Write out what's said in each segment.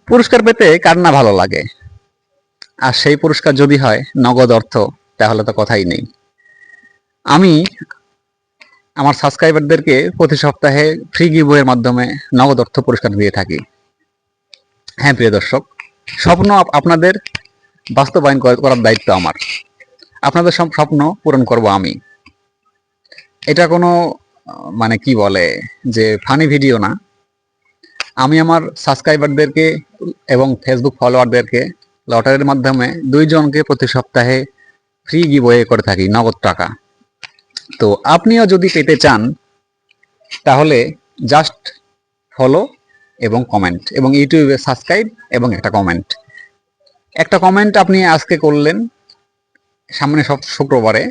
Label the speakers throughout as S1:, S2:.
S1: পুরস্কার পেতে কার না ভালো লাগে, আর সেই পুরস্কার যদি হয় নগদ অর্থ, তাহলে তো কথাই নেই। আমি আমার সাবস্ক্রাইবারদেরকে প্রতি সপ্তাহে ফ্রি গিভওয়ের মাধ্যমে নগদ অর্থ পুরস্কার দিয়ে থাকি। হ্যাঁ প্রিয় দর্শক, স্বপ্ন আপনাদের বাস্তবায়ন করার দায়িত্ব আমার। আপনাদের সব স্বপ্ন পূরণ করব আমি। এটা কোনো মানে কি বলে যে ফানি ভিডিও না। আমি আমার সাবস্ক্রাইবারদেরকে এবং ফেসবুক ফলোয়ারদেরকে লটারির মাধ্যমে 2 জনকে প্রতি সপ্তাহে ফ্রি গিভওয়ে করে থাকি নগদ টাকা। তো আপনিও যদি পেতে চান তাহলে জাস্ট ফলো এবং কমেন্ট, এবং ইউটিউবে সাবস্ক্রাইব এবং একটা কমেন্ট। একটা কমেন্ট আপনি আজকে করলেন, সামনে সব শুক্রবারে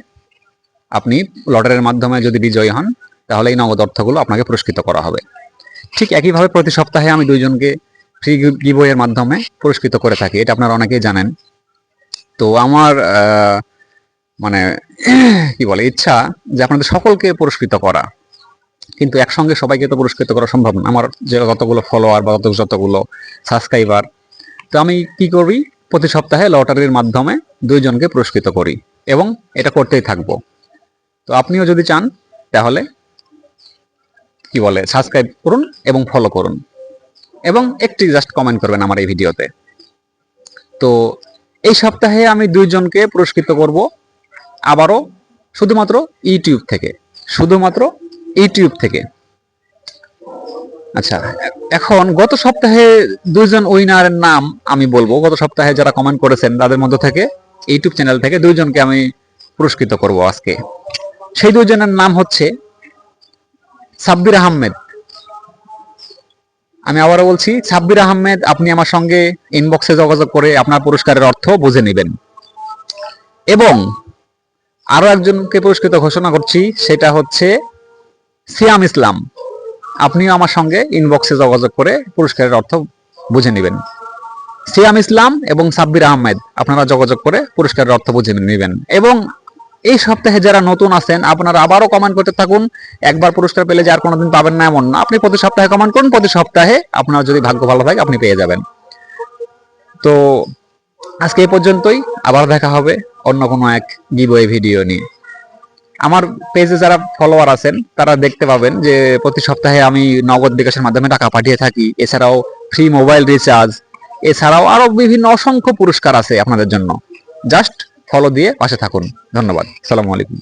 S1: আপনি লটারির মাধ্যমে যদি বিজয়ী হন, তাহলে এই নগদ অর্থগুলো আপনাকে পুরস্কৃত করা হবে। ঠিক একইভাবে প্রতি সপ্তাহে আমি 2 জনকে ফ্রি গিভওয়ের মাধ্যমে পুরস্কৃত করে থাকি, এটা আপনারা অনেকেই জানেন। তো আমার মানে কি বলে ইচ্ছা যে আপনাদের সকলকে পুরস্কৃত করা, কিন্তু একসঙ্গে সবাইকে তো পুরস্কৃত করা সম্ভব না, আমার যে যতগুলো ফলোয়ার বা যতগুলো সাবস্ক্রাইবার। তো আমি কি করি, প্রতি সপ্তাহে লটারির মাধ্যমে 2 জনকে পুরস্কৃত করি এবং এটা করতেই থাকবো। তো আপনিও যদি চান তাহলে কি বলে সাবস্ক্রাইব করুন এবং ফলো করুন, এবং একটি জাস্ট কমেন্ট করবেন আমার এই ভিডিওতে। তো এই সপ্তাহে আমি 2 জনকে পুরস্কৃত করব, আবারও শুধুমাত্র ইউটিউব থেকে, শুধুমাত্র ইউটিউব থেকে। আচ্ছা, এখন গত সপ্তাহে 2 জন উইনারের নাম আমি বলবো। গত সপ্তাহে যারা কমেন্ট করেছেন তাদের মধ্য থেকে ইউটিউব চ্যানেল থেকে 2 জনকে আমি পুরস্কৃত করব আজকে। সেই 2 জনের নাম হচ্ছে সাব্বির আহমেদ। আমি আবারও বলছি, সাব্বির আহমেদ, আপনি আমার সঙ্গে ইনবক্সে যোগাযোগ করে আপনার পুরস্কারের অর্থ বুঝে নেবেন। এবং আরো একজনকে পুরস্কৃত ঘোষণা করছি, সেটা হচ্ছে সিয়াম ইসলাম। আপনিও আমার সঙ্গে ইনবক্সে যোগাযোগ করে পুরস্কারের অর্থ বুঝে নেবেন। সিয়াম ইসলাম এবং সাব্বির আহমেদ, আপনারা যোগাযোগ করে পুরস্কারের অর্থ বুঝে নেবেন। এবং এই সপ্তাহে যারা নতুন আছেন, আপনারা আবারও কমেন্ট করতে থাকুন। একবার পুরস্কার পেলে যে আর কোনোদিন পাবেন না এমন না, আপনি প্রতি সপ্তাহে কমেন্ট করুন, প্রতি সপ্তাহে আপনার যদি ভাগ্য ভালো থাকে আপনি পেয়ে যাবেন। তো আজকে এই পর্যন্তই, আবার দেখা হবে অন্য কোনো এক গিভওয়ে ভিডিও নিয়ে। আমার পেজে যারা ফলোয়ার আছেন তারা দেখতে পাবেন যে প্রতি সপ্তাহে আমি নগদ বিকাশের মাধ্যমে টাকা পাঠিয়ে থাকি। এছাড়াও ফ্রি মোবাইল রিচার্জ, এছাড়াও আরো বিভিন্ন অসংখ্য পুরস্কার আছে আপনাদের জন্য। জাস্ট ফলো দিয়ে পাশে থাকুন। ধন্যবাদ। আসসালামু আলাইকুম।